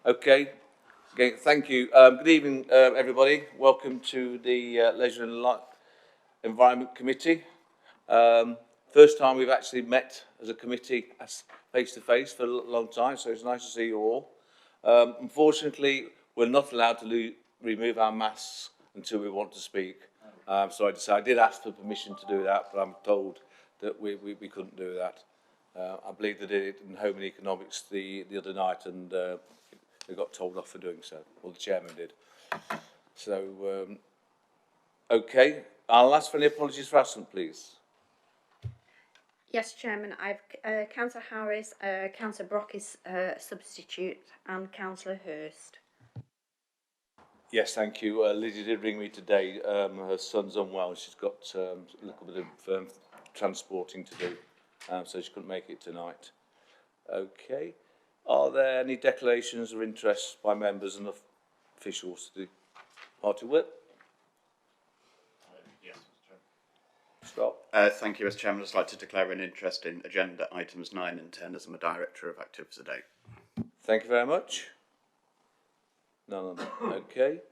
Okay. Okay, thank you. Good evening, everybody. Welcome to the Leisure and Environment Committee. First time we've actually met as a committee face to face for a long time, so it's nice to see you all. Unfortunately, we're not allowed to remove our masks until we want to speak. So I did ask for permission to do that, but I'm told that we couldn't do that. I believe they did it in Home and Economics the other night, and they got told off for doing so, or the chairman did. So, okay, I'll ask for any apologies for absent, please. Yes, Chairman, I've Councillor Harris, Councillor Brock is substitute, and Councillor Hurst. Yes, thank you. Lydia did ring me today. Her son's unwell. She's got a little bit of transporting to do, so she couldn't make it tonight. Okay. Are there any declarations or interests by members and officials to the party whip? Yes, Mr. Scott. Thank you, Mr. Chairman. I'd just like to declare an interest in agenda items 9 and 10 as I'm a director of Active Today. Thank you very much. None. Okay.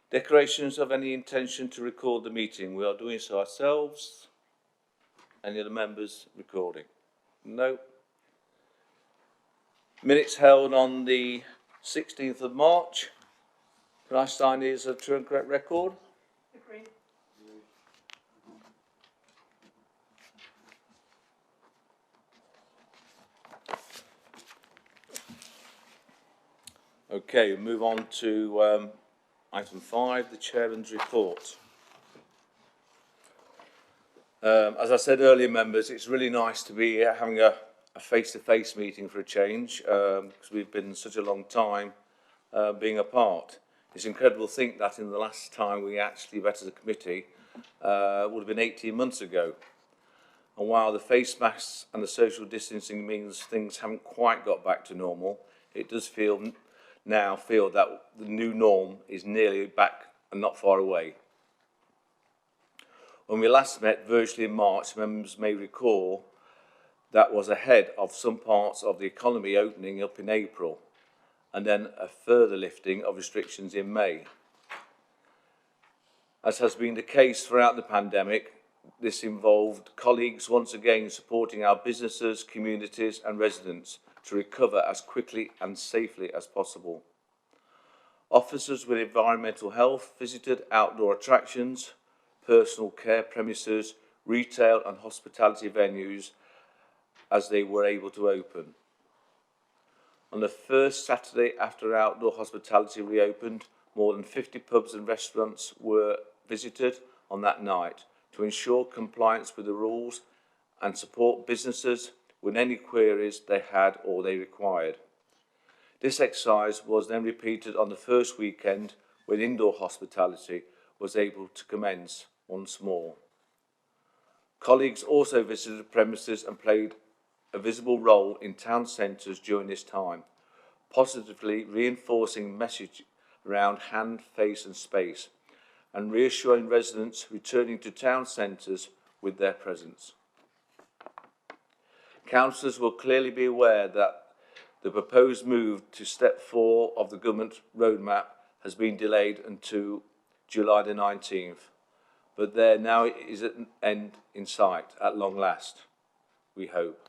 Declarations of any intention to record the meeting. We are doing so ourselves. Any other members recording? No. Minutes held on the 16th of March. Can I sign these as a true and correct record? Agreed. Okay, we'll move on to item 5, the Chairman's report. As I said earlier, members, it's really nice to be having a face-to-face meeting for a change, because we've been such a long time being apart. It's incredible to think that in the last time we actually met as a committee would have been 18 months ago. And while the face masks and the social distancing means things haven't quite got back to normal, it does feel that the new norm is nearly back and not far away. When we last met virtually in March, members may recall that was ahead of some parts of the economy opening up in April, and then a further lifting of restrictions in May. As has been the case throughout the pandemic, this involved colleagues once again supporting our businesses, communities and residents to recover as quickly and safely as possible. Officers with environmental health visited outdoor attractions, personal care premises, retail and hospitality venues as they were able to open. On the first Saturday after outdoor hospitality reopened, more than 50 pubs and restaurants were visited on that night to ensure compliance with the rules and support businesses with any queries they had or they required. This exercise was then repeated on the first weekend when indoor hospitality was able to commence once more. Colleagues also visited the premises and played a visible role in town centres during this time, positively reinforcing message around hand, face and space, and reassuring residents returning to town centres with their presence. Councillors will clearly be aware that the proposed move to step 4 of the government roadmap has been delayed until July the 19th, but there now is an end in sight at long last, we hope.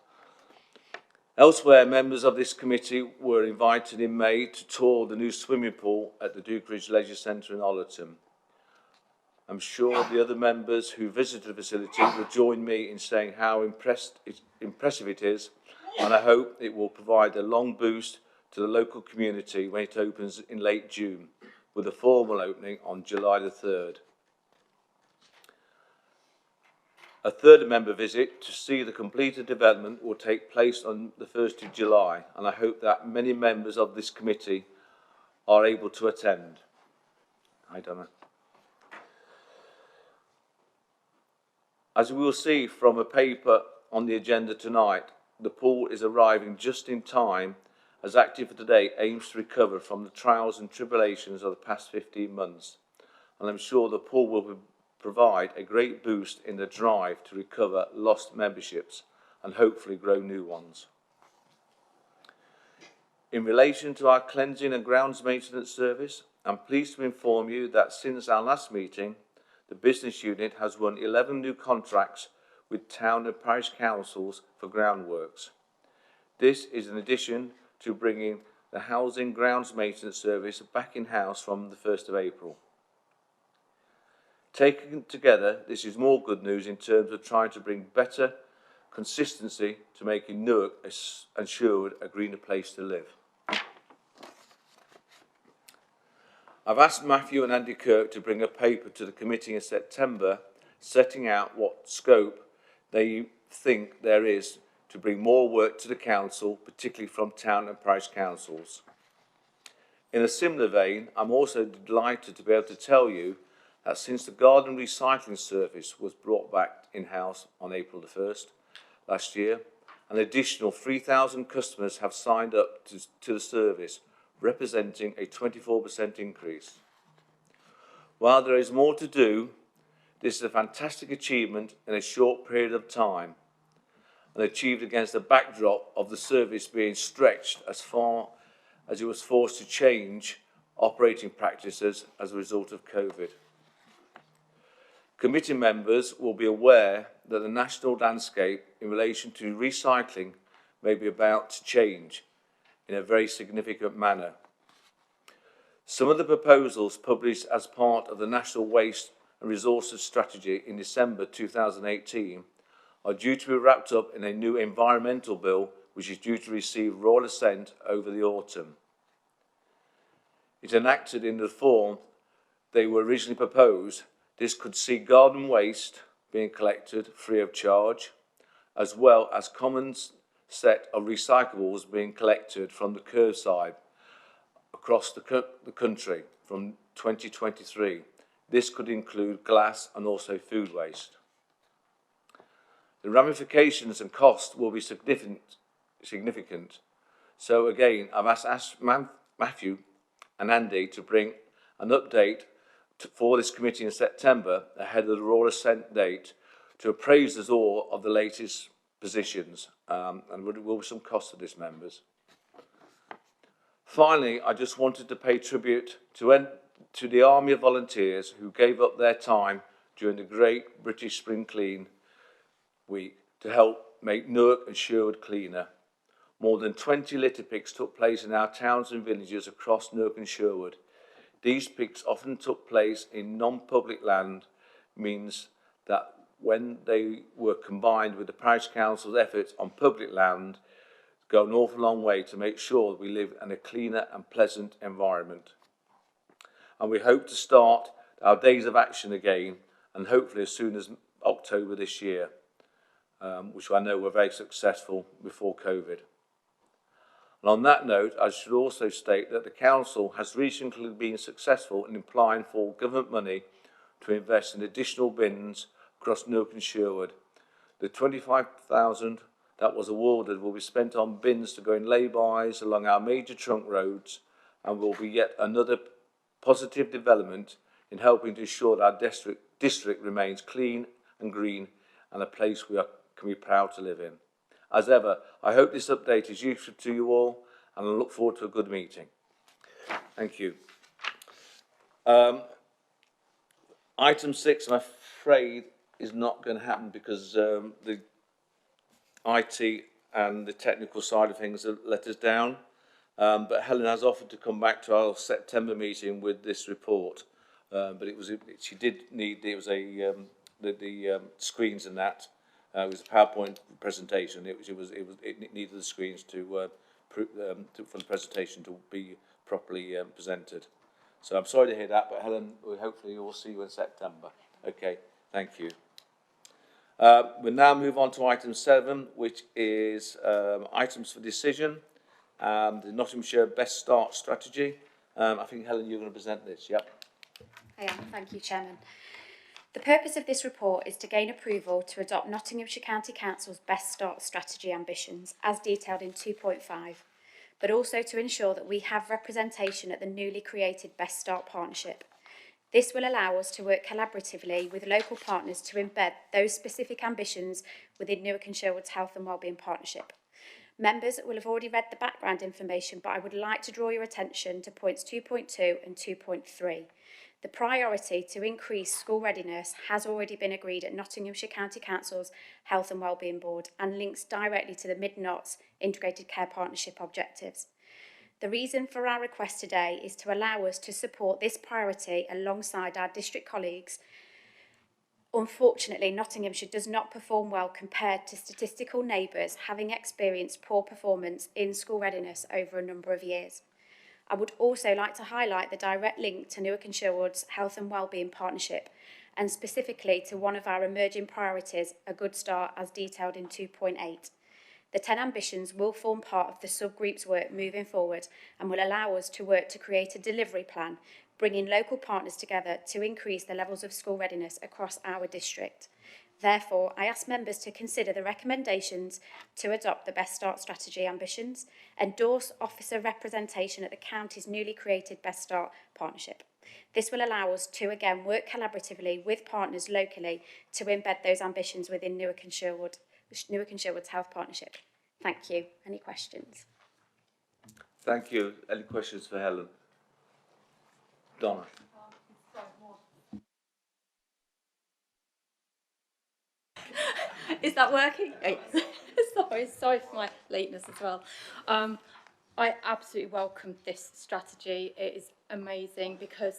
Elsewhere, members of this committee were invited in May to tour the new swimming pool at the Dukeridge Leisure Centre in Ollerton. I'm sure the other members who visited the facility will join me in saying how impressive it is, and I hope it will provide a long boost to the local community when it opens in late June, with a formal opening on July the 3rd. A third member visit to see the completed development will take place on the 1st of July, and I hope that many members of this committee are able to attend. Hi, Donna. As we will see from a paper on the agenda tonight, the pool is arriving just in time as Active Today aims to recover from the trials and tribulations of the past 15 months, and I'm sure the pool will provide a great boost in the drive to recover lost memberships and hopefully grow new ones. In relation to our cleansing and grounds maintenance service, I'm pleased to inform you that since our last meeting, the business unit has won 11 new contracts with town and parish councils for groundworks. This is in addition to bringing the housing grounds maintenance service back in-house from the 1st of April. Taken together, this is more good news in terms of trying to bring better consistency to making Newark and Sherwood a greener place to live. I've asked Matthew and Andy Kirk to bring a paper to the committee in September setting out what scope they think there is to bring more work to the council, particularly from town and parish councils. In a similar vein, I'm also delighted to be able to tell you that since the garden recycling service was brought back in-house on April the 1st last year, an additional 3,000 customers have signed up to the service, representing a 24% increase. While there is more to do, this is a fantastic achievement in a short period of time, and achieved against the backdrop of the service being stretched as far as it was forced to change operating practices as a result of COVID. Committee members will be aware that the national landscape in relation to recycling may be about to change in a very significant manner. Some of the proposals published as part of the National Waste and Resources Strategy in December 2018 are due to be wrapped up in a new environmental bill which is due to receive royal assent over the autumn. If enacted in the form they were originally proposed, this could see garden waste being collected free of charge, as well as common set of recyclables being collected from the curbside across the country from 2023. This could include glass and also food waste. The ramifications and cost will be significant. So again, I've asked Matthew and Andy to bring an update for this committee in September ahead of the royal assent date to appraise us all of the latest positions, and there will be some cost to this, members. Finally, I just wanted to pay tribute to the army of volunteers who gave up their time during the Great British Spring Clean Week to help make Newark and Sherwood cleaner. More than 20 litter picks took place in our towns and villages across Newark and Sherwood. These picks often took place in non-public land, means that when they were combined with the parish council's efforts on public land, go an awful long way to make sure that we live in a cleaner and pleasant environment. And we hope to start our days of action again, and hopefully as soon as October this year, which I know were very successful before COVID. And on that note, I should also state that the council has recently been successful in applying for government money to invest in additional bins across Newark and Sherwood. The 25,000 that was awarded will be spent on bins to go in lay-bys along our major trunk roads, and will be yet another positive development in helping to ensure that our district remains clean and green and a place we can be proud to live in. As ever, I hope this update is useful to you all, and I look forward to a good meeting. Thank you. Item 6, I'm afraid, is not going to happen because the IT and the technical side of things have let us down. But Helen has offered to come back to our September meeting with this report. But she did need, it was the screens and that. It was a PowerPoint presentation. It needed the screens for the presentation to be properly presented. So I'm sorry to hear that, but Helen, hopefully we'll see you in September. Okay, thank you. We'll now move on to item 7, which is items for decision and the Nottinghamshire Best Start Strategy. I think, Helen, you're going to present this, yep? I am, thank you, Chairman. The purpose of this report is to gain approval to adopt Nottinghamshire County Council's Best Start Strategy ambitions, as detailed in 2.5, but also to ensure that we have representation at the newly created Best Start Partnership. This will allow us to work collaboratively with local partners to embed those specific ambitions within Newark and Sherwood's Health and Wellbeing Partnership. Members will have already read the background information, but I would like to draw your attention to points 2.2 and 2.3. The priority to increase school readiness has already been agreed at Nottinghamshire County Council's Health and Wellbeing Board and links directly to the Mid-Knots Integrated Care Partnership objectives. The reason for our request today is to allow us to support this priority alongside our district colleagues. Unfortunately, Nottinghamshire does not perform well compared to statistical neighbours having experienced poor performance in school readiness over a number of years. I would also like to highlight the direct link to Newark and Sherwood's Health and Wellbeing Partnership, and specifically to one of our emerging priorities, A Good Start, as detailed in 2.8. The 10 ambitions will form part of the subgroup's work moving forward and will allow us to work to create a delivery plan, bringing local partners together to increase the levels of school readiness across our district. Therefore, I ask members to consider the recommendations to adopt the Best Start strategy ambitions, endorse officer representation at the county's newly created Best Start partnership. This will allow us to, again, work collaboratively with partners locally to embed those ambitions within Newark and Sherwood's Health Partnership. Thank you. Any questions? Thank you. Any questions for Helen? Donna? Is that working? Sorry for my lateness as well. I absolutely welcome this strategy. It is amazing because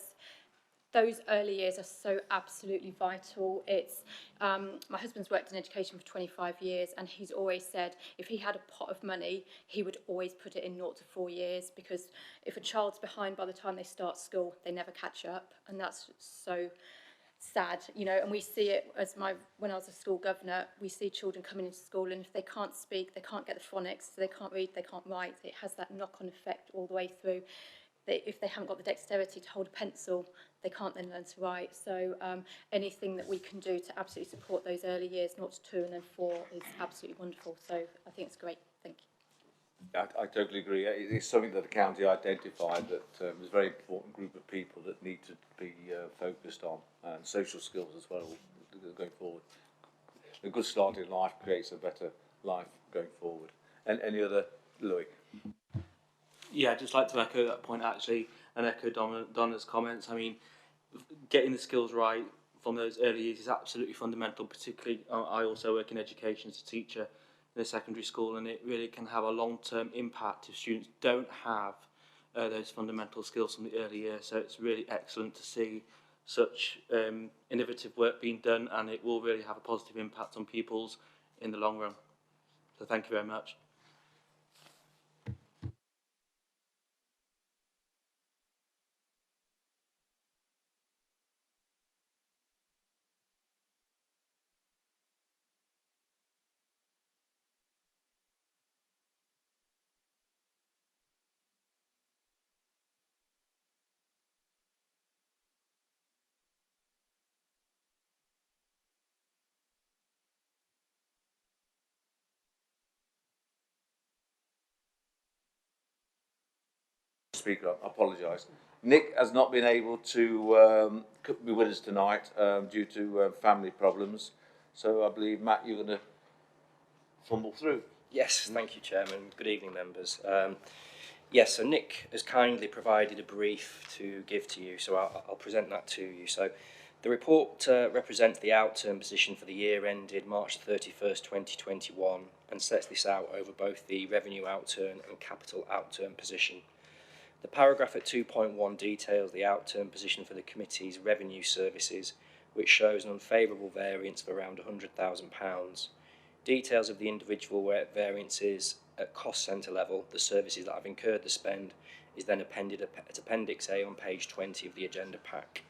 those early years are so absolutely vital. It's my husband's worked in education for 25 years, and he's always said if he had a pot of money, he would always put it in 0 to 4 years, because if a child's behind by the time they start school, they never catch up, and that's so sad, you know. And we see it as when I was a school governor, we see children coming into school, and if they can't speak, they can't get the phonics, so they can't read, they can't write. It has that knock-on effect all the way through. If they haven't got the dexterity to hold a pencil, they can't then learn to write. So anything that we can do to absolutely support those early years, 0 to 2 and then 4, is absolutely wonderful. So I think it's great. Thank you. I totally agree. It's something that the county identified that is a very important group of people that need to be focused on, and social skills as well going forward. A good start in life creates a better life going forward. And any other, Louis? Yeah, I'd just like to echo that point actually, and echo Donna's comments. I mean, getting the skills right from those early years is absolutely fundamental. Particularly, I also work in education as a teacher in a secondary school, and it really can have a long-term impact if students don't have those fundamental skills from the early years. So it's really excellent to see such innovative work being done, and it will really have a positive impact on pupils in the long run. So thank you very much. Speaker, I apologise. Nick has not been able to be with us tonight due to family problems. So I believe, Matt, you're going to fumble through. Yes, thank you, Chairman. Good evening, members. Yes, so Nick has kindly provided a brief to give to you, so I'll present that to you. So the report represents the outturn position for the year ended March 31st, 2021, and sets this out over both the revenue outturn and capital outturn position. The paragraph at 2.1 details the outturn position for the committee's revenue services, which shows an unfavourable variance of around £100,000. Details of the individual variances at cost centre level, the services that have incurred the spend, is then appended at Appendix A on page 20 of the agenda pack.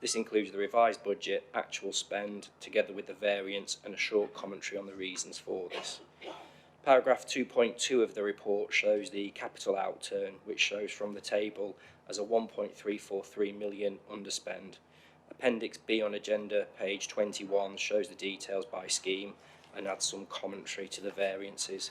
This includes the revised budget, actual spend, together with the variance and a short commentary on the reasons for this. Paragraph 2.2 of the report shows the capital outturn, which shows from the table as a 1.343 million underspend. Appendix B on agenda, page 21, shows the details by scheme and adds some commentary to the variances.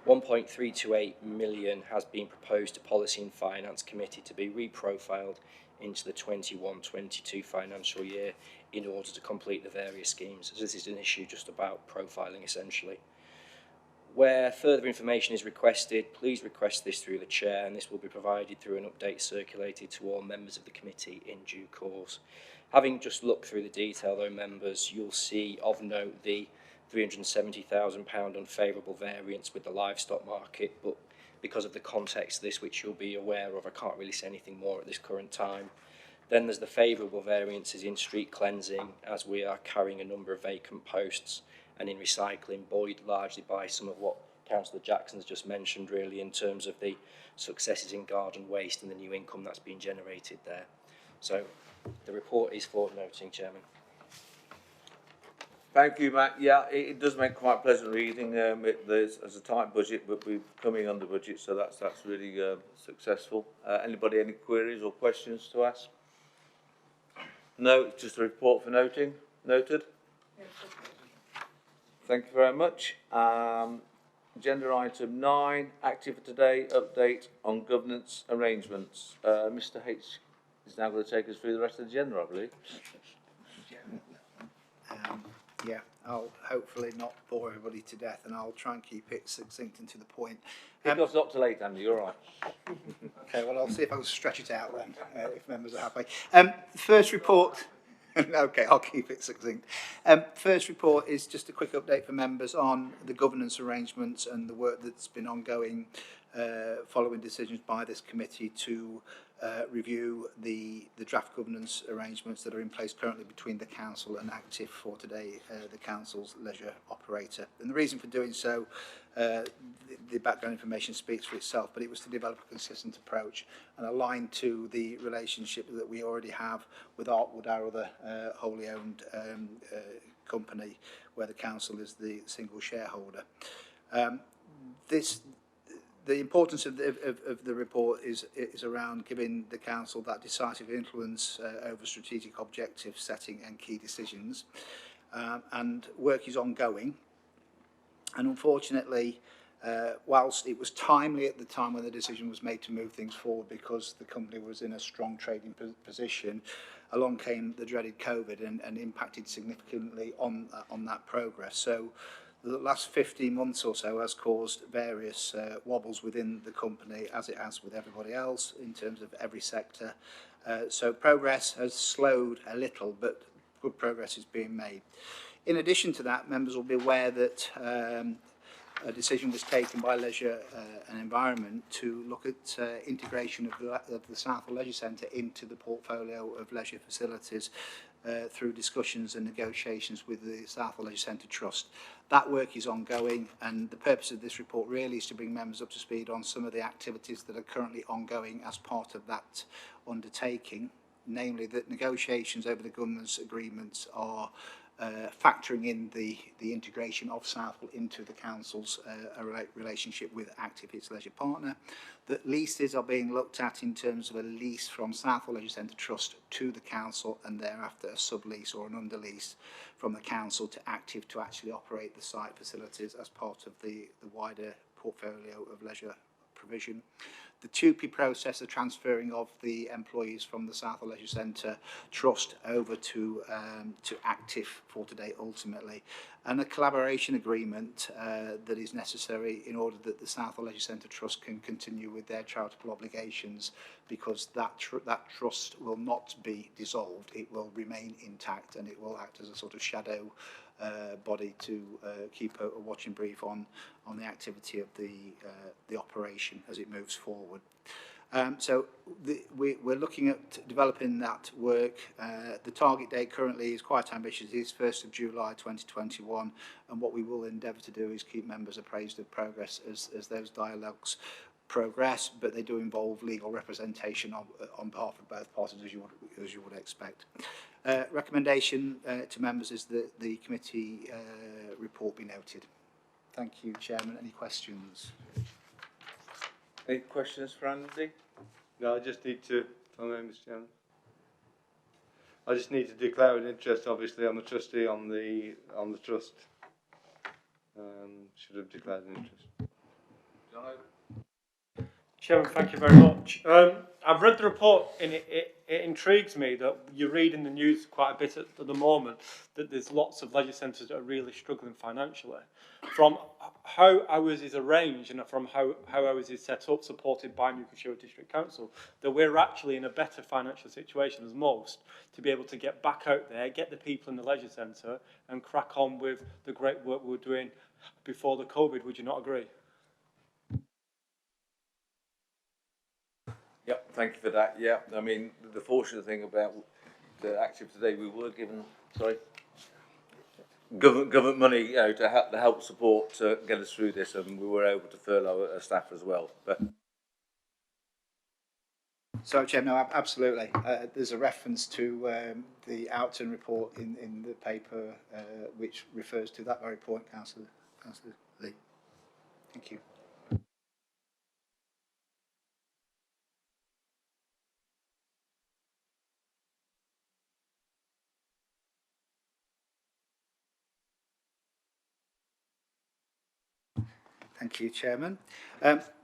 1.328 million has been proposed to Policy and Finance Committee to be reprofiled into the 21-22 financial year in order to complete the various schemes. So this is an issue just about profiling essentially. Where further information is requested, please request this through the chair, and this will be provided through an update circulated to all members of the committee in due course. Having just looked through the detail though, members, you'll see of note the £370,000 unfavourable variance with the livestock market, but because of the context of this, which you'll be aware of, I can't really say anything more at this current time. Then there's the favourable variances in street cleansing, as we are carrying a number of vacant posts, and in recycling, buoyed largely by some of what Councillor Jackson's just mentioned, really, in terms of the successes in garden waste and the new income that's been generated there. So the report is forward noting, Chairman. Thank you, Matt. Yeah, it does make quite pleasant reading. There's a tight budget, but we're coming under budget, so that's really successful. Anybody any queries or questions to ask? No, it's just a report for noting. Noted. Thank you very much. Agenda item 9, active for today, update on governance arrangements. Mr H is now going to take us through the rest of the agenda, I believe. Yeah, I'll hopefully not bore everybody to death, and I'll try and keep it succinct and to the point. Kickoff's not till 8, Andy, you're all right. Okay, well, I'll see if I can stretch it out then, if members are happy. First report, okay, I'll keep it succinct. First report is just a quick update for members on the governance arrangements and the work that's been ongoing following decisions by this committee to review the draft governance arrangements that are in place currently between the council and Active for Today, the council's leisure operator. And the reason for doing so, the background information speaks for itself, but it was to develop a consistent approach and align to the relationship that we already have with Artwood, our other wholly owned company, where the council is the single shareholder. The importance of the report is around giving the council that decisive influence over strategic objective setting and key decisions, and work is ongoing. And unfortunately, whilst it was timely at the time when the decision was made to move things forward because the company was in a strong trading position, along came the dreaded COVID and impacted significantly on that progress. So the last 15 months or so has caused various wobbles within the company, as it has with everybody else in terms of every sector. So progress has slowed a little, but good progress is being made. In addition to that, members will be aware that a decision was taken by Leisure and Environment to look at integration of the Southall Leisure Centre into the portfolio of leisure facilities through discussions and negotiations with the Southall Leisure Centre Trust. That work is ongoing, and the purpose of this report really is to bring members up to speed on some of the activities that are currently ongoing as part of that undertaking, namely that negotiations over the governance agreements are factoring in the integration of Southall into the council's relationship with Active, its leisure partner. That leases are being looked at in terms of a lease from Southall Leisure Centre Trust to the council, and thereafter a sublease or an underlease from the council to Active to actually operate the site facilities as part of the wider portfolio of leisure provision. The 2P process, the transferring of the employees from the Southall Leisure Centre Trust over to Active for Today ultimately, and a collaboration agreement that is necessary in order that the Southall Leisure Centre Trust can continue with their charitable obligations, because that trust will not be dissolved. It will remain intact, and it will act as a sort of shadow body to keep a watching brief on the activity of the operation as it moves forward. So we're looking at developing that work. The target date currently is quite ambitious. It is 1st of July 2021, and what we will endeavour to do is keep members appraised of progress as those dialogues progress, but they do involve legal representation on behalf of both parties, as you would expect. Recommendation to members is that the committee report be noted. Thank you, Chairman. Any questions? Any questions for Andy? No, I just need to, Mr. Chairman. I just need to declare an interest, obviously, I'm a trustee on the trust. Should have declared an interest. Chairman, thank you very much. I've read the report and it intrigues me that you read in the news quite a bit at the moment that there's lots of leisure centres that are really struggling financially. From how ours is arranged and from how ours is set up, supported by Newcastle Shire District Council, that we're actually in a better financial situation as most to be able to get back out there, get the people in the leisure centre and crack on with the great work we were doing before the COVID. Would you not agree? Yep, thank you for that. Yeah, I mean, the fortunate thing about the Active today, we were given, government money, you know, to help support to get us through this, and we were able to furlough our staff as well. But So, Chair, no, absolutely. There's a reference to the Outturn report in the paper, which refers to that very point, Councillor Lee. Thank you. Thank you, Chairman.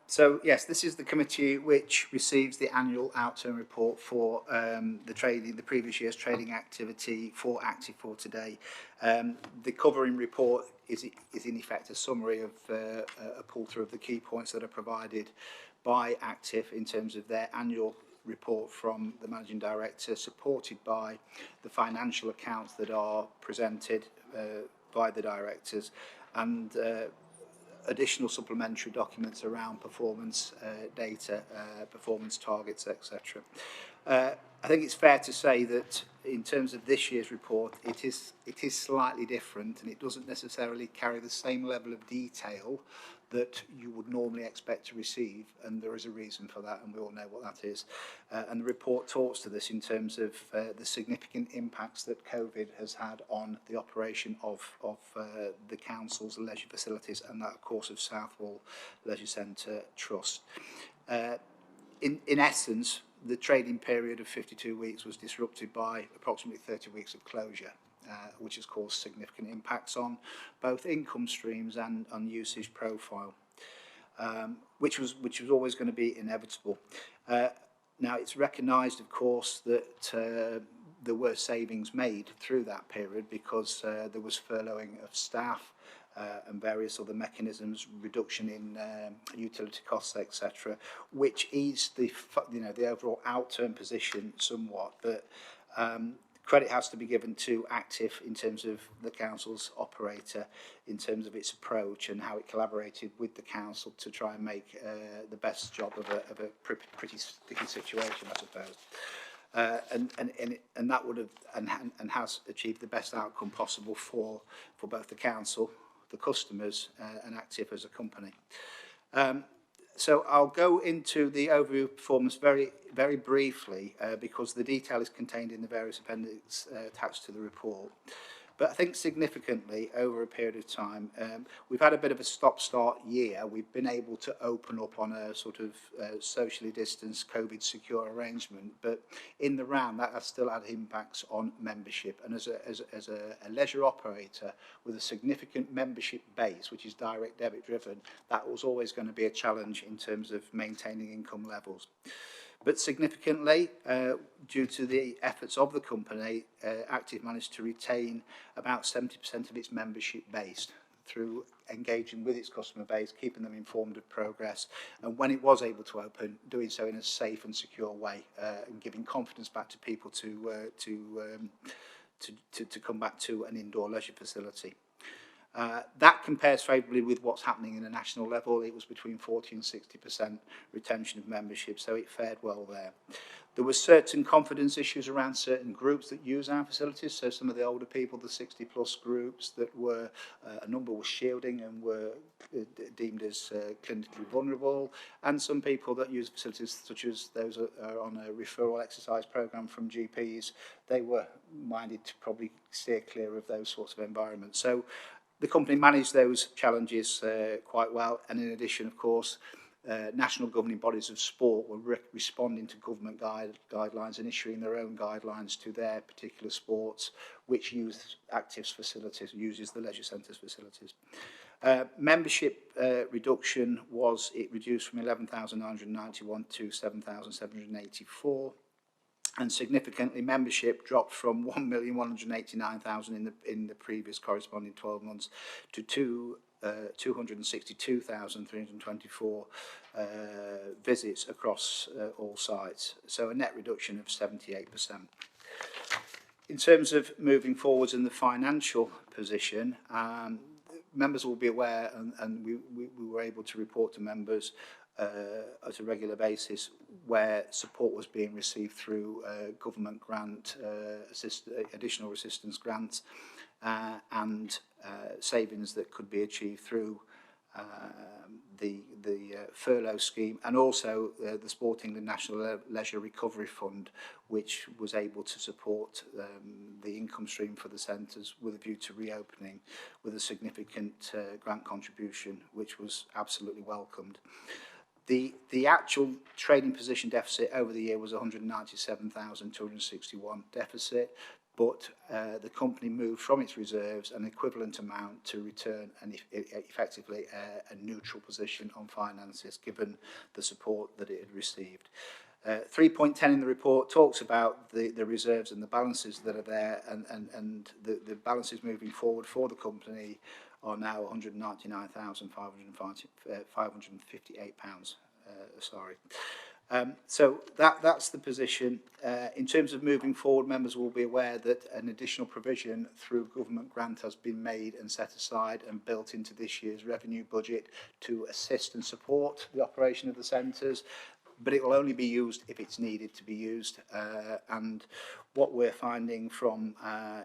So, yes, this is the committee which receives the annual Outturn report for the previous year's trading activity for Active for today. The covering report is in effect a summary of a pull through of the key points that are provided by Active in terms of their annual report from the Managing Director, supported by the financial accounts that are presented by the directors, and additional supplementary documents around performance data, performance targets, etc. I think it's fair to say that in terms of this year's report, it is slightly different, and it doesn't necessarily carry the same level of detail that you would normally expect to receive, and there is a reason for that, and we all know what that is. And the report talks to this in terms of the significant impacts that COVID has had on the operation of the council's leisure facilities, and that, of course, of Southwall Leisure Centre Trust. In essence, the trading period of 52 weeks was disrupted by approximately 30 weeks of closure, which has caused significant impacts on both income streams and on usage profile, which was always going to be inevitable. Now, it's recognised, of course, that there were savings made through that period because there was furloughing of staff and various other mechanisms, reduction in utility costs, etc., which eased the overall outturn position somewhat. But credit has to be given to Active in terms of the council's operator, in terms of its approach and how it collaborated with the council to try and make the best job of a pretty sticky situation, I suppose. And that would have and has achieved the best outcome possible for both the council, the customers, and Active as a company. So I'll go into the overview of performance very, very briefly because the detail is contained in the various appendix attached to the report. But I think significantly over a period of time, we've had a bit of a stop-start year. We've been able to open up on a sort of socially distanced, COVID-secure arrangement. But in the round, that has still had impacts on membership. And as a leisure operator with a significant membership base, which is direct debit driven, that was always going to be a challenge in terms of maintaining income levels. But significantly, due to the efforts of the company, Active managed to retain about 70% of its membership base through engaging with its customer base, keeping them informed of progress, and when it was able to open, doing so in a safe and secure way, and giving confidence back to people to come back to an indoor leisure facility. That compares favourably with what's happening in a national level. It was between 40 and 60% retention of membership, so it fared well there. There were certain confidence issues around certain groups that use our facilities, so some of the older people, the 60-plus groups that were, a number were shielding and were deemed as clinically vulnerable, and some people that use facilities such as those are on a referral exercise programme from GPs, they were minded to probably steer clear of those sorts of environments. So the company managed those challenges quite well, and in addition, of course, national governing bodies of sport were responding to government guidelines and issuing their own guidelines to their particular sports, which use Active's facilities, uses the leisure centres facilities. Membership reduction was it reduced from 11,991 to 7,784. And significantly, membership dropped from 1,189,000 in the previous corresponding 12 months to 262,324 visits across all sites. So a net reduction of 78%. In terms of moving forwards in the financial position, members will be aware, and we were able to report to members at a regular basis where support was being received through government grant, additional assistance grants, and savings that could be achieved through the furlough scheme, and also the Sporting and National Leisure Recovery Fund, which was able to support the income stream for the centres with a view to reopening with a significant grant contribution, which was absolutely welcomed. The actual trading position deficit over the year was 197,261 deficit, but the company moved from its reserves an equivalent amount to return effectively a neutral position on finances, given the support that it had received. 3.10 in the report talks about the reserves and the balances that are there, and the balances moving forward for the company are now £199,558. So that's the position. In terms of moving forward, members will be aware that an additional provision through government grant has been made and set aside and built into this year's revenue budget to assist and support the operation of the centres, but it will only be used if it's needed to be used. And what we're finding from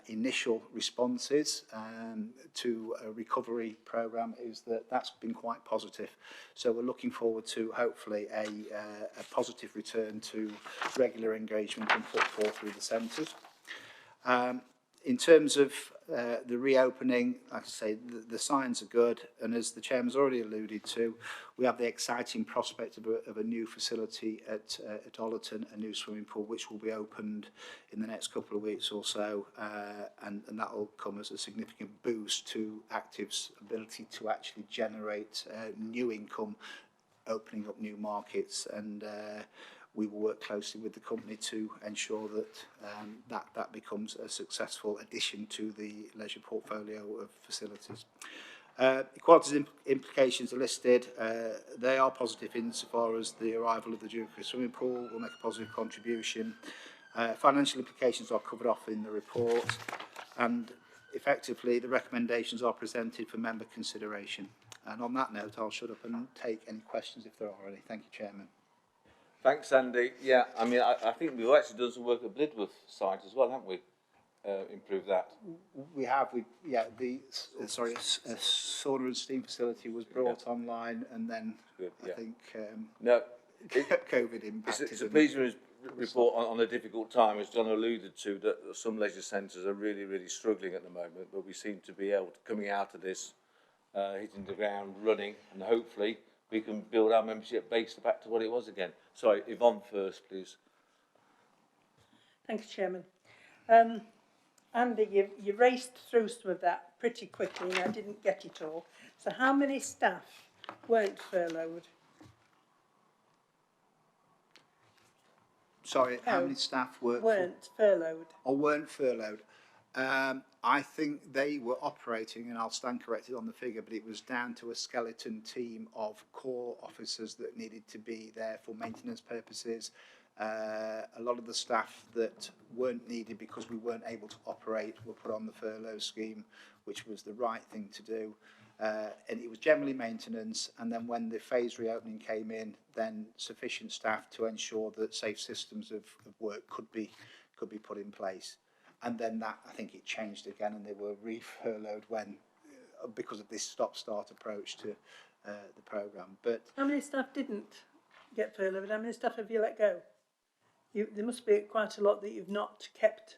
initial responses to a recovery programme is that that's been quite positive. So we're looking forward to hopefully a positive return to regular engagement and footfall through the centres. In terms of the reopening, like I say, the signs are good, and as the Chairman's already alluded to, we have the exciting prospect of a new facility at Ollerton, a new swimming pool, which will be opened in the next couple of weeks or so, and that will come as a significant boost to Active's ability to actually generate new income, opening up new markets, and we will work closely with the company to ensure that that becomes a successful addition to the leisure portfolio of facilities. Equalities implications are listed. They are positive insofar as the arrival of the Duke swimming pool will make a positive contribution. Financial implications are covered off in the report, and effectively the recommendations are presented for member consideration. And on that note, I'll shut up and take any questions if there are any. Thank you, Chairman. Thanks, Andy. Yeah, I mean, I think we've actually done some work at Blidworth site as well, haven't we? Improved that. We have. The sauna and steam facility was brought online, and then good, I think COVID impacted. It's a pleasing report on a difficult time, as John alluded to, that some leisure centres are really struggling at the moment, but we seem to be able to, coming out of this, hitting the ground running, and hopefully we can build our membership base back to what it was again. Sorry, Yvonne first, please. Thank you, Chairman. Andy, you raced through some of that pretty quickly and I didn't get it all. So how many staff weren't furloughed? Sorry, how many staff weren't furloughed? Or weren't furloughed? I think they were operating, and I'll stand corrected on the figure, but it was down to a skeleton team of core officers that needed to be there for maintenance purposes. A lot of the staff that weren't needed because we weren't able to operate were put on the furlough scheme, which was the right thing to do. And it was generally maintenance, and then when the phased reopening came in, then sufficient staff to ensure that safe systems of work could be put in place. And then that, I think it changed again, and they were re-furloughed when, because of this stop-start approach to the programme. But how many staff didn't get furloughed? How many staff have you let go? There must be quite a lot that you've not kept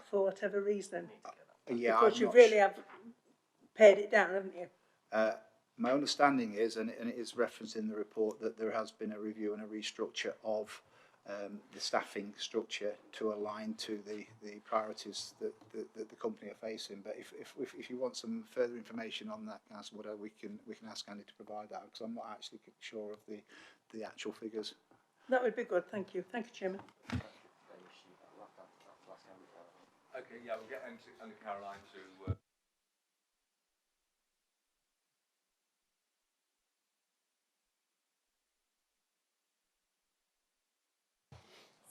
for whatever reason. Yeah, because you really have pared it down, haven't you? My understanding is, and it is referenced in the report, that there has been a review and a restructure of the staffing structure to align to the priorities that the company are facing. But if you want some further information on that, Councillor Woodard, we can ask Andy to provide that, because I'm not actually sure of the actual figures. That would be good. Thank you. Thank you, Chairman. Okay, yeah, we'll get Andy Caroline to...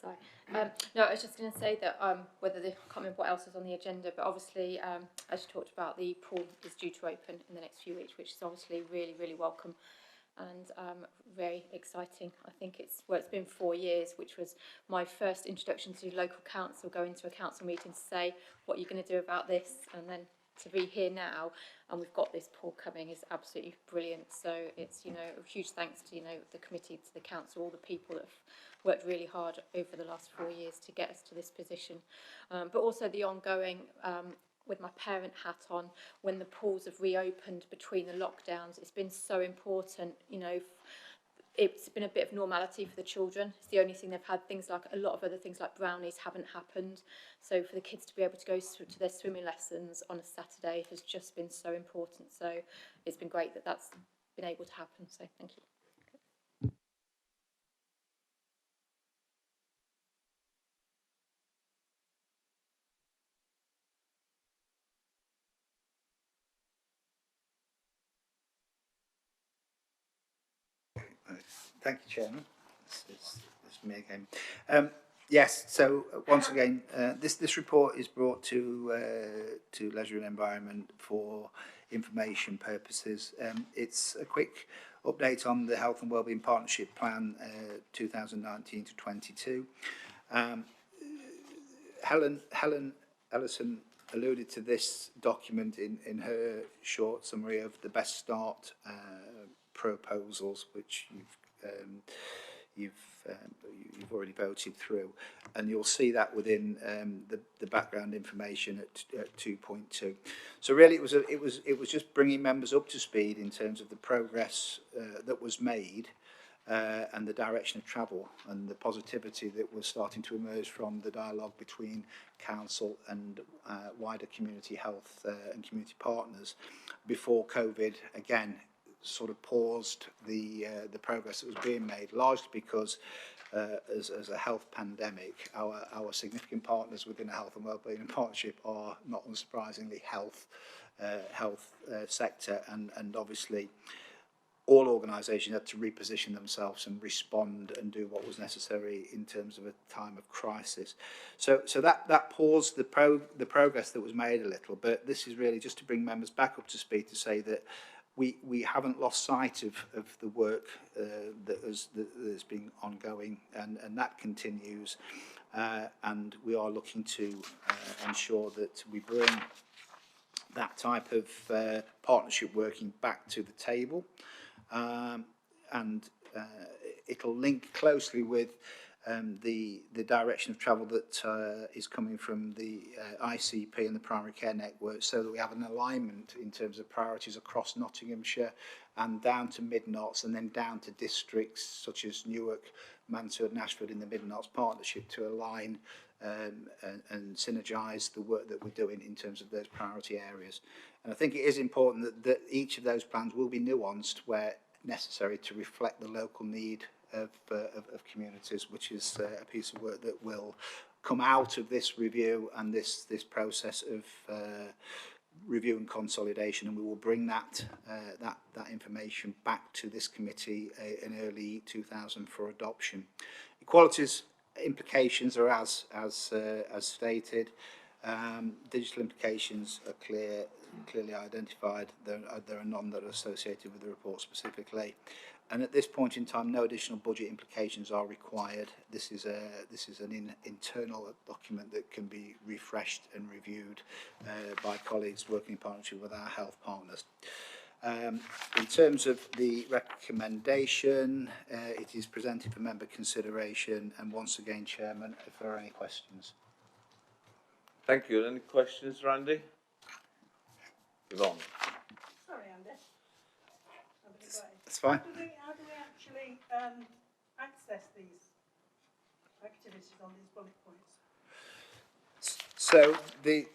Sorry. No, I was just going to say that whether I can't remember what else is on the agenda, but obviously, as you talked about, the pool is due to open in the next few weeks, which is obviously really, really welcome and very exciting. I think it's been 4 years, which was my first introduction to local council, going to a council meeting to say what you're going to do about this, and then to be here now and we've got this pool coming is absolutely brilliant. So it's, you know, a huge thanks to, you know, the committee, to the council, all the people that have worked really hard over the last 4 years to get us to this position, but also the ongoing with my parent hat on, when the pools have reopened between the lockdowns, it's been so important, you know. It's been a bit of normality for the children. It's the only thing they've had. Things like a lot of other things like brownies haven't happened. So for the kids to be able to go to their swimming lessons on a Saturday has just been so important. So it's been great that that's been able to happen. So thank you. Thank you, Chairman. It's me again. Yes, so once again, this report is brought to Leisure and Environment for information purposes. It's a quick update on the Health and Wellbeing Partnership Plan 2019 to 22. Helen Ellison alluded to this document in her short summary of the Best Start proposals, which you've already voted through, and you'll see that within the background information at 2.2. So really, it was just bringing members up to speed in terms of the progress that was made and the direction of travel and the positivity that was starting to emerge from the dialogue between council and wider community health and community partners before COVID again sort of paused the progress that was being made, largely because as a health pandemic, our significant partners within the Health and Wellbeing Partnership are not unsurprisingly health sector, and obviously all organisations had to reposition themselves and respond and do what was necessary in terms of a time of crisis. So that paused the progress that was made a little, but this is really just to bring members back up to speed to say that we haven't lost sight of the work that has been ongoing, and that continues, and we are looking to ensure that we bring that type of partnership working back to the table, and it'll link closely with the direction of travel that is coming from the ICP and the primary care network, so that we have an alignment in terms of priorities across Nottinghamshire and down to Mid-Nots, and then down to districts such as Newark, Mansfield and Ashford in the Mid-Nots partnership, to align and synergise the work that we're doing in terms of those priority areas. And I think it is important that each of those plans will be nuanced where necessary to reflect the local need of communities, which is a piece of work that will come out of this review and this process of review and consolidation, and we will bring that information back to this committee in early 2000 for adoption. Equality's implications are as stated. Digital implications are clearly identified. There are none that are associated with the report specifically. And at this point in time, no additional budget implications are required. This is an internal document that can be refreshed and reviewed by colleagues working in partnership with our health partners. In terms of the recommendation, it is presented for member consideration, and once again, Chairman, if there are any questions. Thank you. Any questions, Randy? Yvonne. Sorry, Andy. That's fine. How do we actually access these? activities on these bullet points? So the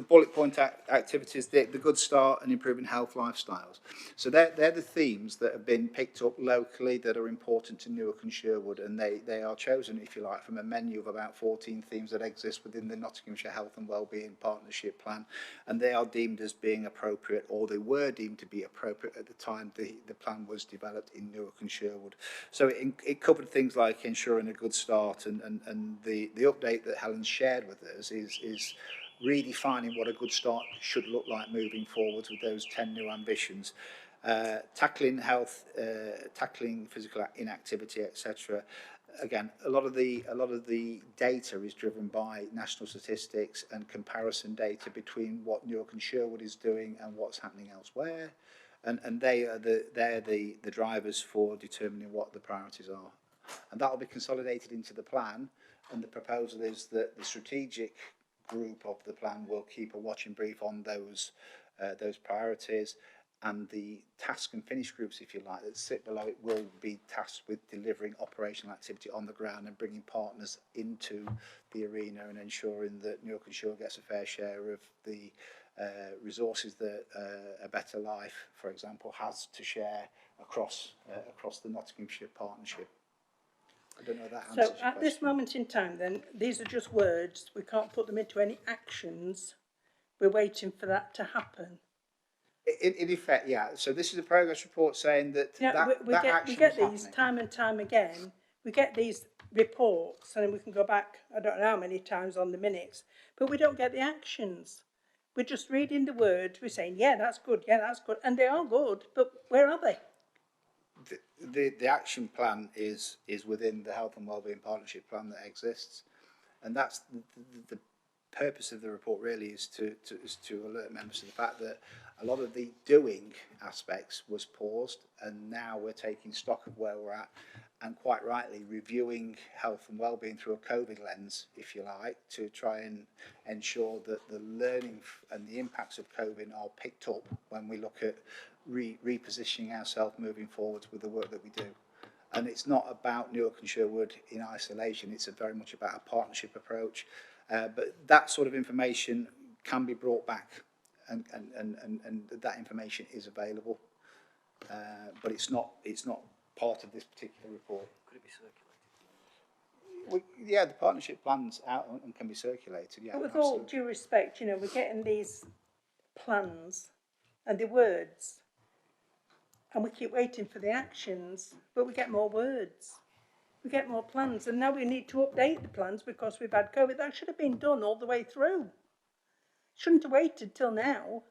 bullet point activities, the good start and improving health lifestyles. So they're the themes that have been picked up locally that are important to Newark and Sherwood, and they are chosen, if you like, from a menu of about 14 themes that exist within the Nottinghamshire Health and Wellbeing Partnership Plan, and they are deemed as being appropriate, or they were deemed to be appropriate at the time the plan was developed in Newark and Sherwood. So it covered things like ensuring a good start, and the update that Helen shared with us is redefining what a good start should look like moving forward with those 10 new ambitions. Tackling health, tackling physical inactivity, etc. Again, a lot of the data is driven by national statistics and comparison data between what Newark and Sherwood is doing and what's happening elsewhere, and they're the drivers for determining what the priorities are, and that will be consolidated into the plan. And the proposal is that the strategic group of the plan will keep a watching brief on those priorities, and the task and finish groups, if you like, that sit below it will be tasked with delivering operational activity on the ground and bringing partners into the arena and ensuring that Newark and Sherwood gets a fair share of the resources that A Better Life, for example, has to share across the Nottinghamshire Partnership. I don't know if that answers your So at this moment in time then, these are just words, we can't put them into any actions, we're waiting for that to happen. In effect, yeah. So this is a progress report saying that We get these happening. time and time again, we get these reports and we can go back, I don't know how many times on the minutes, but we don't get the actions. We're just reading the words, we're saying, yeah, that's good, and they are good, but where are they? The action plan is within the Health and Wellbeing Partnership Plan that exists, and that's the purpose of the report really is to alert members to the fact that a lot of the doing aspects was paused, and now we're taking stock of where we're at, and quite rightly reviewing health and wellbeing through a COVID lens, if you like, to try and ensure that the learning and the impacts of COVID are picked up when we look at repositioning ourselves moving forward with the work that we do. And it's not about Newark and Sherwood in isolation, it's very much about a partnership approach. But that sort of information can be brought back, and that information is available. But it's not part of this particular report. Could it be circulated? Yeah, the partnership plan's out and can be circulated. Yeah, But with absolutely. all due respect, we're getting these plans and the words, and we keep waiting for the actions, but we get more words. We get more plans, and now we need to update the plans because we've had COVID. That should have been done all the way through. Shouldn't have waited till now.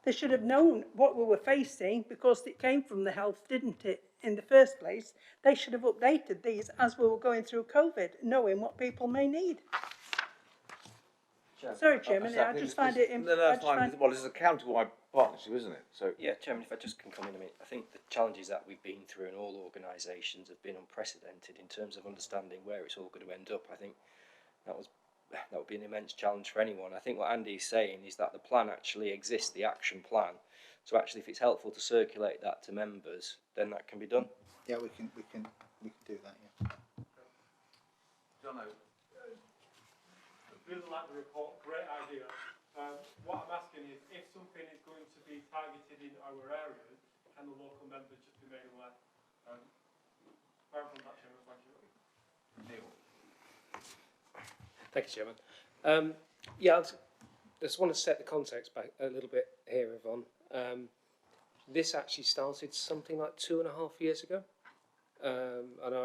They should have known what we were facing because it came from the health, didn't it, in the first place? They should have updated these as we were going through COVID, knowing what people may need. Sorry, Chairman, I just find it... No, that's fine. Well, it's a county-wide partnership, isn't it? So Yeah, Chairman, if I just can come in a minute, I think the challenges that we've been through and all organisations have been unprecedented in terms of understanding where it's all going to end up. I think that would be an immense challenge for anyone. I think what Andy is saying is that the plan actually exists, the action plan. So actually, if it's helpful to circulate that to members, then that can be done. Yeah, we can do that. Yeah. Jono, really like the report, great idea. What I'm asking is, if something is going to be targeted in our areas, can the local members just be made aware? Thank you. Neil. Thank you, Chairman. Yeah, I just want to set the context back a little bit here, Yvonne. This actually started something like 2.5 years ago, and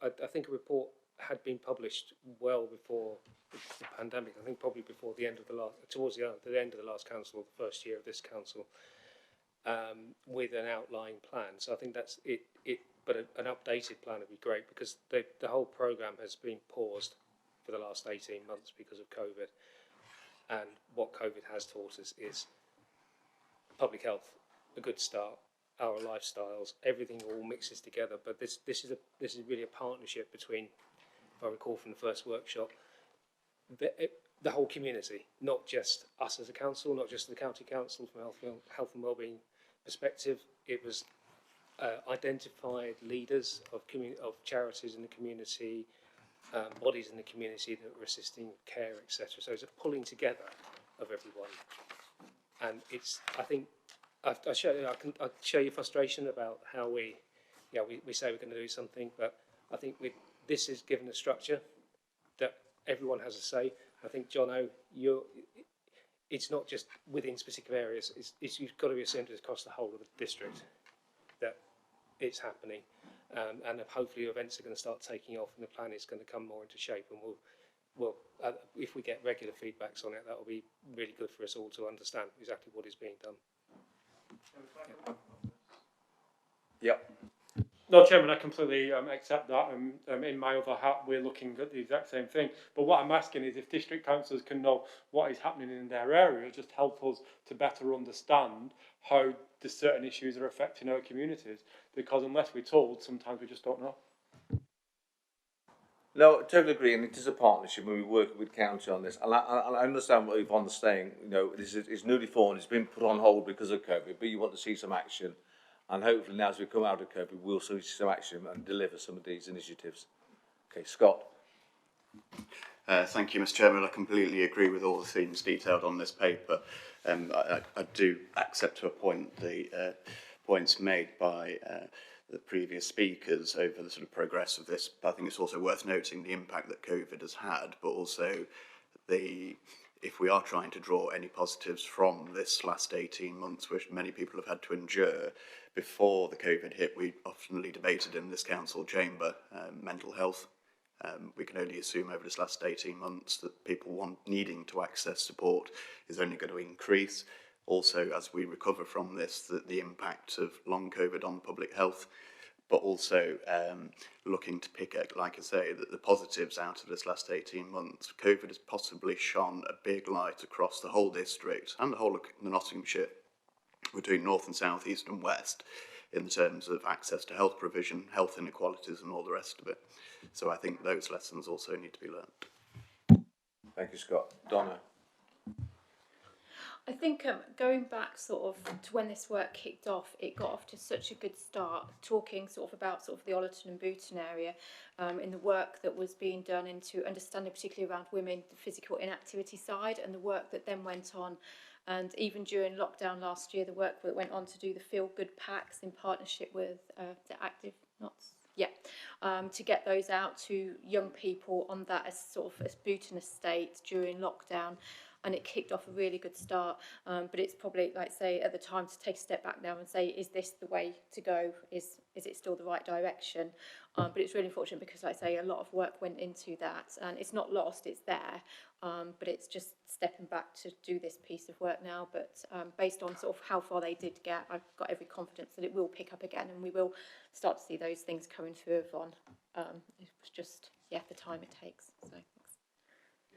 I think a report had been published well before the pandemic. I think probably before the end of towards the end of the last council, the first year of this council, with an outline plan. So I think that's it. But an updated plan would be great because the whole programme has been paused for the last 18 months because of COVID. And what COVID has taught us is public health, a good start, our lifestyles, everything all mixes together. But this is really a partnership between, if I recall from the first workshop, the whole community, not just us as a council, not just the county council from a health and wellbeing perspective. It was identified leaders of charities in the community, bodies in the community that were assisting care, etc. So it's a pulling together of everyone, and it's, I think, I can show you frustration about how we say we're going to do something, but I think this is given a structure that everyone has a say. I think, Jono, it's not just within specific areas. You've got to be assumed across the whole of the district that it's happening, and hopefully events are going to start taking off, and the plan is going to come more into shape. And we'll if we get regular feedbacks on it, that will be really good for us all to understand exactly what is being done. Yep. No, Chairman, I completely accept that. In my other hat, we're looking at the exact same thing. But what I'm asking is if district councillors can know what is happening in their area, just help us to better understand how the certain issues are affecting our communities. Because unless we're told, sometimes we just don't know. No, I totally agree, and it is a partnership when we work with county on this. And I understand what Yvonne's saying. You know, it's newly formed, it's been put on hold because of COVID, but you want to see some action. And hopefully now as we come out of COVID, we'll see some action and deliver some of these initiatives. Okay, Scott. Thank you, Mr. Chairman. I completely agree with all the themes detailed on this paper. I do accept to a point the points made by the previous speakers over the sort of progress of this. But I think it's also worth noting the impact that COVID has had, but also if we are trying to draw any positives from this last 18 months, which many people have had to endure, before the COVID hit, we oftenly debated in this council chamber mental health. We can only assume over this last 18 months that people needing to access support is only going to increase. Also, as we recover from this, the impact of long COVID on public health, but also looking to pick up, like I say, that the positives out of this last 18 months. COVID has possibly shone a big light across the whole district and the whole of the Nottinghamshire, between north and south, east and west, in terms of access to health provision, health inequalities and all the rest of it. So I think those lessons also need to be learned. Thank you, Scott. Donna. I think going back sort of to when this work kicked off, it got off to such a good start, talking sort of about sort of the Ollerton and Booton area, in the work that was being done into understanding particularly around women, the physical inactivity side, and the work that then went on. And even during lockdown last year, the work that went on to do the Feel Good Packs in partnership with the Active Knots. Yeah, to get those out to young people on that as sort of as Booton estate during lockdown. And it kicked off a really good start, but it's probably, like say, at the time to take a step back now and say, is this the way to go? Is it still the right direction? But it's really unfortunate because, like I say, a lot of work went into that, and it's not lost, it's there, but it's just stepping back to do this piece of work now. But based on sort of how far they did get, I've got every confidence that it will pick up again, and we will start to see those things coming through on. It was just, yeah, the time it takes. So.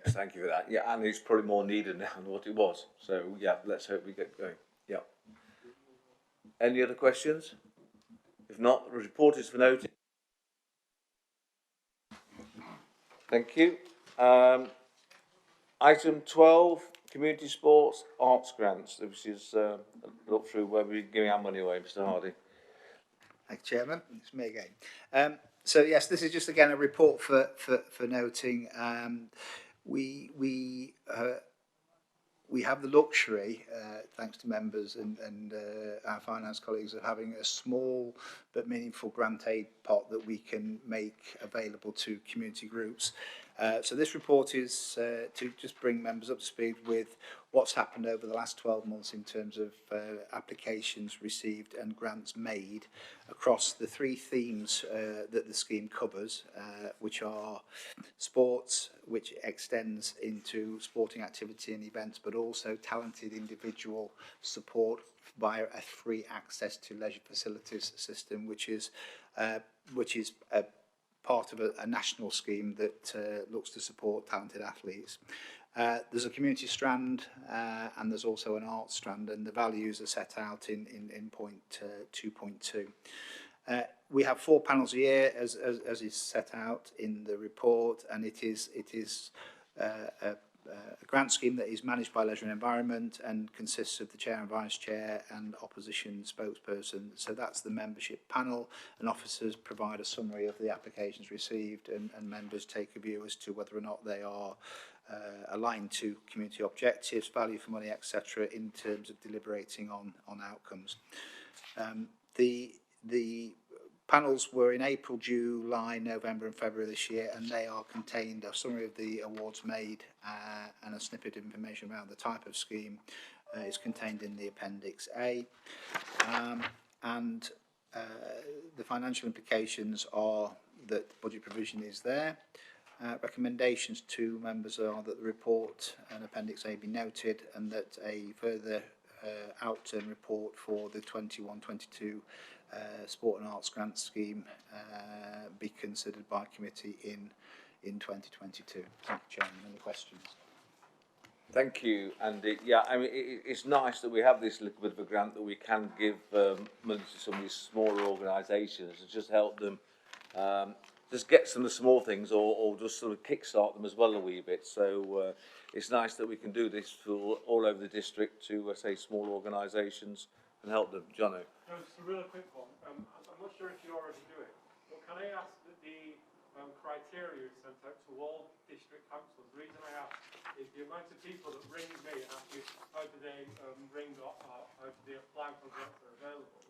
Yes, thank you for that. Yeah, and it's probably more needed now than what it was. So, yeah, let's hope we get going. Yeah. Any other questions? If not, the report is for notice. Thank you. Item 12, community sports arts grants, which is a look through where we're giving our money away, Mr. Hardy. Thank you, Chairman. It's me again. So, yes, this is just, again, a report for noting. We have the luxury, thanks to members and our finance colleagues, of having a small but meaningful grant aid pot that we can make available to community groups. So this report is to just bring members up to speed with what's happened over the last 12 months in terms of applications received and grants made across the three themes that the scheme covers, which are sports, which extends into sporting activity and events, but also talented individual support via a free access to leisure facilities system, which is a part of a national scheme that looks to support talented athletes. There's a community strand and there's also an arts strand, and the values are set out in point 2.2. We have 4 panels a year as is set out in the report, and it is a grant scheme that is managed by Leisure and Environment and consists of the chair and vice chair and opposition spokesperson. So that's the membership panel, and officers provide a summary of the applications received, and members take a view as to whether or not they are aligned to community objectives, value for money, etc., in terms of deliberating on outcomes. The panels were in April, July, November and February this year, and they are contained, a summary of the awards made and a snippet of information around the type of scheme is contained in the Appendix A. The financial implications are that budget provision is there. Recommendations to members are that the report and Appendix A be noted, and that a further outturn report for the 21-22 Sport and Arts Grant Scheme be considered by committee in 2022. Thank you, Chairman. Any questions? Thank you, Andy. Yeah, I mean, it's nice that we have this little bit of a grant that we can give money to some of these smaller organisations and just help them just get some of the small things, or just sort of kickstart them as well a wee bit. So it's nice that we can do this for all over the district to, say, small organisations and help them. Jono? No, just a really quick one. I'm not sure if you already do it, but can I ask that the criteria is sent out to all district councils? The reason I ask is the amount of people that ring me and ask me how do they ring or how do they apply for grants that are available.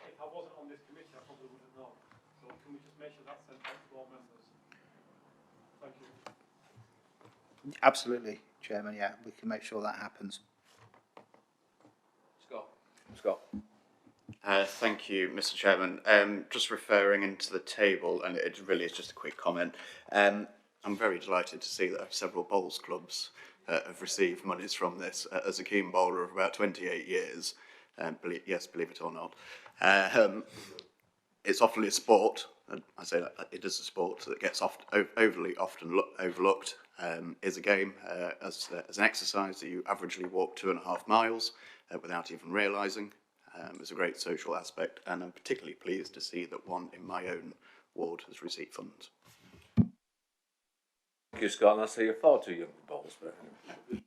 If I wasn't on this committee, I probably wouldn't know. So can we just make sure that's sent out to all members? Thank you. Absolutely, Chairman. Yeah, we can make sure that happens. Scott. Thank you, Mr. Chairman. Just referring into the table, and it really is just a quick comment. I'm very delighted to see that several bowls clubs have received monies from this. As a keen bowler of about 28 years, believe it or not, it's often a sport, and I say that it is a sport that gets overly often overlooked. Is a game as an exercise that you averagely walk 2.5 miles without even realising. It's a great social aspect, and I'm particularly pleased to see that one in my own ward has received funds. Thank you, Scott. And I say you're far too young for bowls, but anyway.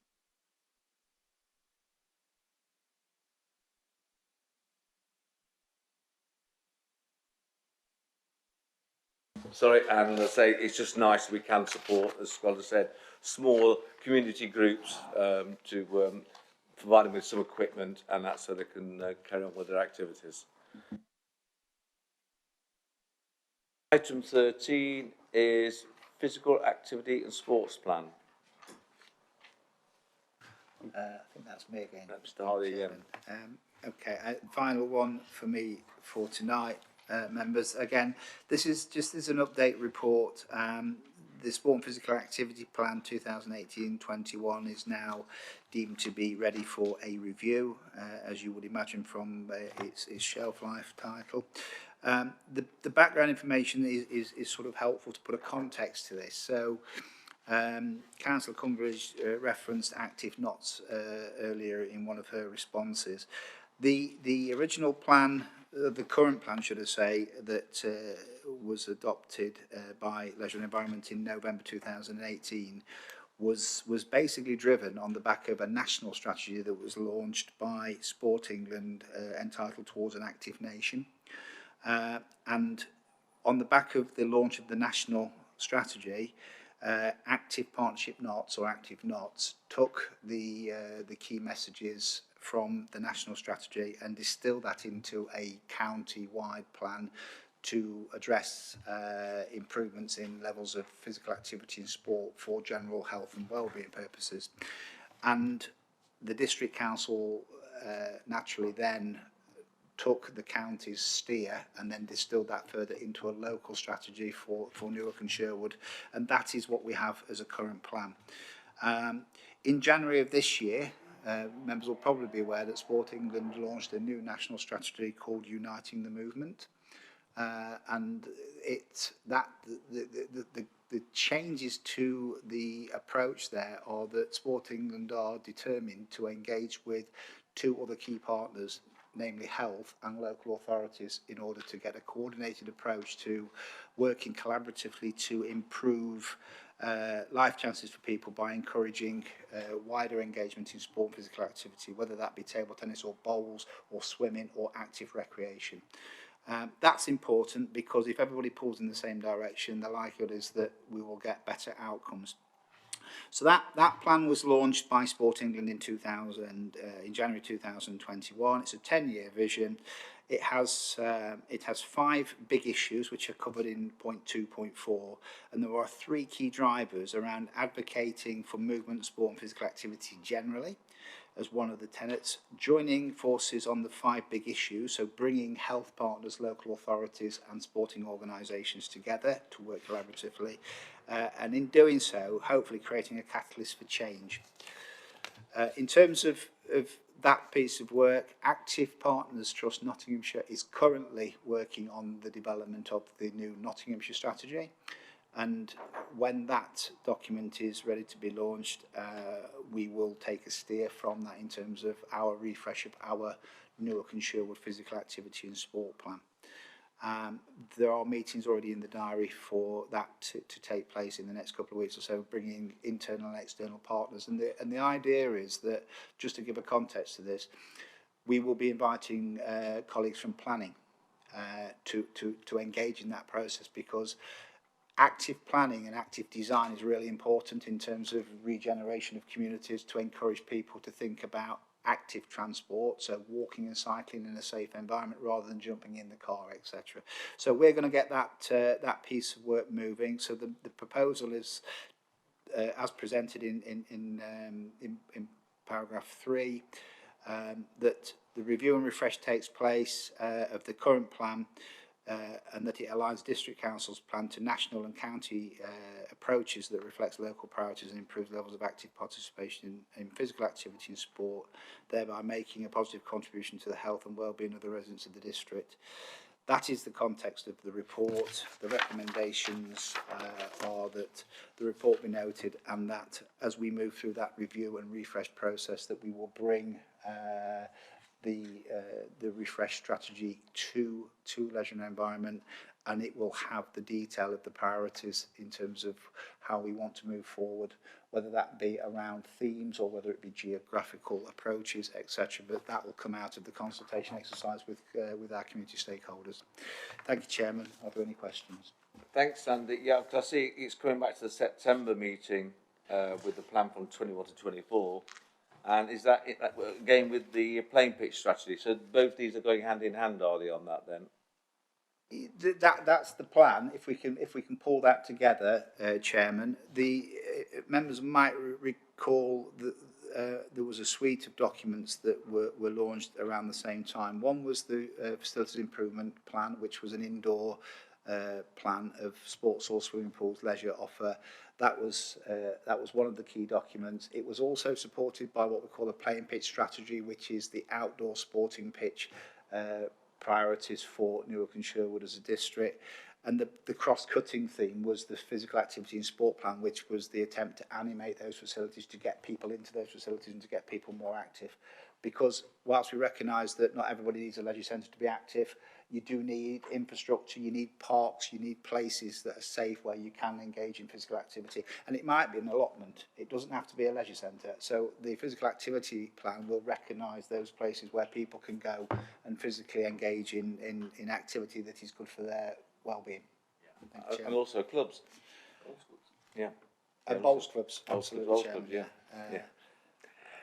Sorry, and I say it's just nice we can support, as Scott has said, small community groups to provide them with some equipment, and that so they can carry on with their activities. Item 13 is physical activity and sports plan. I think that's me again. Mr. Hardy, yeah. Okay, final one for me for tonight, members. Again, this is just as an update report. The Sport and Physical Activity Plan 2018-21 is now deemed to be ready for a review, as you would imagine from its shelf life title. The background information is sort of helpful to put a context to this. So, Councillor Cumberridge referenced active knots earlier in one of her responses. The original plan, the current plan, should I say, that was adopted by Leisure and Environment in November 2018 was basically driven on the back of a national strategy that was launched by Sport England entitled Towards an Active Nation. And on the back of the launch of the national strategy, Active Partnership Knots, or Active Knots, took the key messages from the national strategy and distilled that into a county-wide plan to address improvements in levels of physical activity and sport for general health and wellbeing purposes. And the district council naturally then took the county's steer and then distilled that further into a local strategy for Newark and Sherwood, and that is what we have as a current plan. In January of this year, members will probably be aware that Sport England launched a new national strategy called Uniting the Movement, and the changes to the approach there are that Sport England are determined to engage with two other key partners, namely health and local authorities, in order to get a coordinated approach to working collaboratively to improve life chances for people by encouraging wider engagement in sport and physical activity, whether that be table tennis or bowls or swimming or active recreation. That's important because if everybody pulls in the same direction, the likelihood is that we will get better outcomes. So that plan was launched by Sport England in January 2021. It's a 10-year vision. It has 5 big issues which are covered in point 2.4, and there are 3 key drivers around advocating for movement, sport and physical activity generally as one of the tenets, joining forces on the 5 big issues, so bringing health partners, local authorities and sporting organisations together to work collaboratively, and in doing so, hopefully creating a catalyst for change. In terms of that piece of work, Active Partners Trust Nottinghamshire is currently working on the development of the new Nottinghamshire strategy. And when that document is ready to be launched, we will take a steer from that in terms of our refresh of our Newark and Sherwood physical activity and sport plan. There are meetings already in the diary for that to take place in the next couple of weeks or so, bringing internal and external partners. And the idea is that, just to give a context to this, we will be inviting colleagues from planning to engage in that process, because active planning and active design is really important in terms of regeneration of communities, to encourage people to think about active transport, so walking and cycling in a safe environment rather than jumping in the car, etc. So we're going to get that piece of work moving. So the proposal is, as presented in paragraph 3, that the review and refresh takes place of the current plan, and that it aligns district council's plan to national and county approaches that reflects local priorities and improves levels of active participation in physical activity and sport, thereby making a positive contribution to the health and well-being of the residents of the district. That is the context of the report. The recommendations are that the report be noted, and that as we move through that review and refresh process, that we will bring the refresh strategy to leisure and environment, and it will have the detail of the priorities in terms of how we want to move forward, whether that be around themes or whether it be geographical approaches, etc. But that will come out of the consultation exercise with our community stakeholders. Thank you, Chairman. Are there any questions? Thanks, Andy. Yeah, because I see it's coming back to the September meeting with the plan from 21 to 24. And is that again with the playing pitch strategy? So both these are going hand in hand, are they, on that then? That's the plan. If we can pull that together, Chairman. The members might recall that there was a suite of documents that were launched around the same time. One was the facilities improvement plan, which was an indoor plan of sports hall, swimming pools, leisure offer. That was one of the key documents. It was also supported by what we call a playing pitch strategy, which is the outdoor sporting pitch priorities for Newark and Sherwood as a district. And the cross-cutting theme was the physical activity and sport plan, which was the attempt to animate those facilities, to get people into those facilities and to get people more active. Because whilst we recognise that not everybody needs a leisure centre to be active, you do need infrastructure, you need parks, you need places that are safe where you can engage in physical activity. And it might be an allotment. It doesn't have to be a leisure centre. So the physical activity plan will recognise those places where people can go and physically engage in activity that is good for their well-being. Yeah. And also clubs. Yeah. And bowls clubs. Absolutely. Bowls clubs, yeah.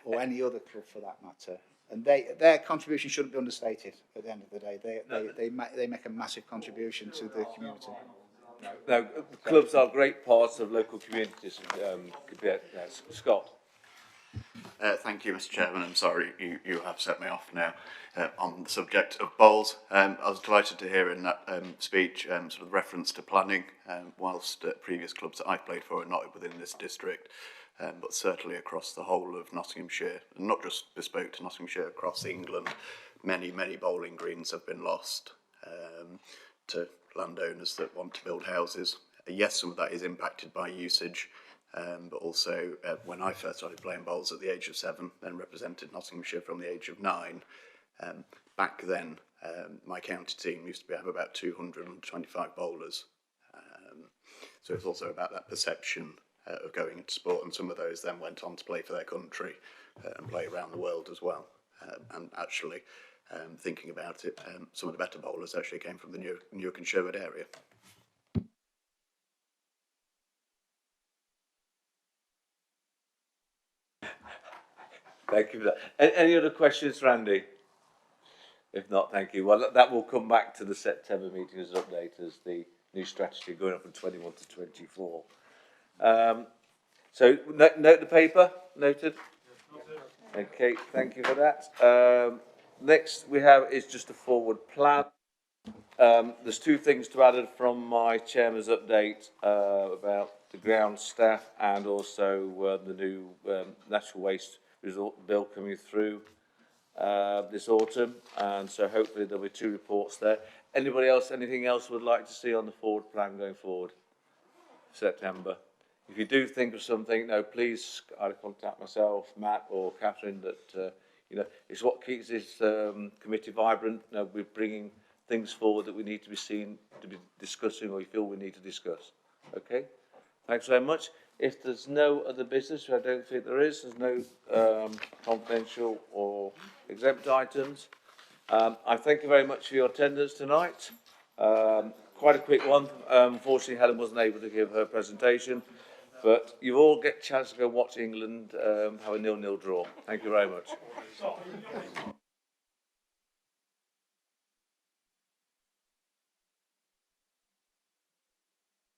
Or any other club for that matter. And their contribution shouldn't be understated at the end of the day. They make a massive contribution to the community. No, clubs are great parts of local communities. Scott. Thank you, Mr. Chairman. I'm sorry you have set me off now on the subject of bowls. I was delighted to hear in that speech sort of reference to planning, whilst previous clubs that I've played for are not within this district. But certainly across the whole of Nottinghamshire, and not just bespoke to Nottinghamshire, across England, many bowling greens have been lost to landowners that want to build houses. Yes, some of that is impacted by usage, but also when I first started playing bowls at the age of 7, then represented Nottinghamshire from the age of 9, back then my county team used to have about 225 bowlers. So it's also about that perception of going into sport, and some of those then went on to play for their country and play around the world as well. And actually, thinking about it, some of the better bowlers actually came from the Newark and Sherwood area. Thank you for that. Any other questions, Randy? If not, thank you. Well, that will come back to the September meeting as an update as the new strategy going up from 21 to 24. So note the paper, noted. Okay, thank you for that. Next we have is just a forward plan. There's two things to add from my chairman's update about the ground staff and also the new natural waste resort bill coming through this autumn, and so hopefully there'll be two reports there. Anybody else, anything else would like to see on the forward plan going forward? September. If you do think of something, no, please either contact myself, Matt, or Catherine. That you know, it's what keeps this committee vibrant. You know, we're bringing things forward that we need to be seen, to be discussing, or we feel we need to discuss. Okay. Thanks very much. If there's no other business, which I don't think there is, there's no confidential or exempt items. I thank you very much for your attendance tonight. Quite a quick one. Unfortunately, Helen wasn't able to give her presentation, but you all get a chance to go watch England have a 0-0 draw. Thank you very much.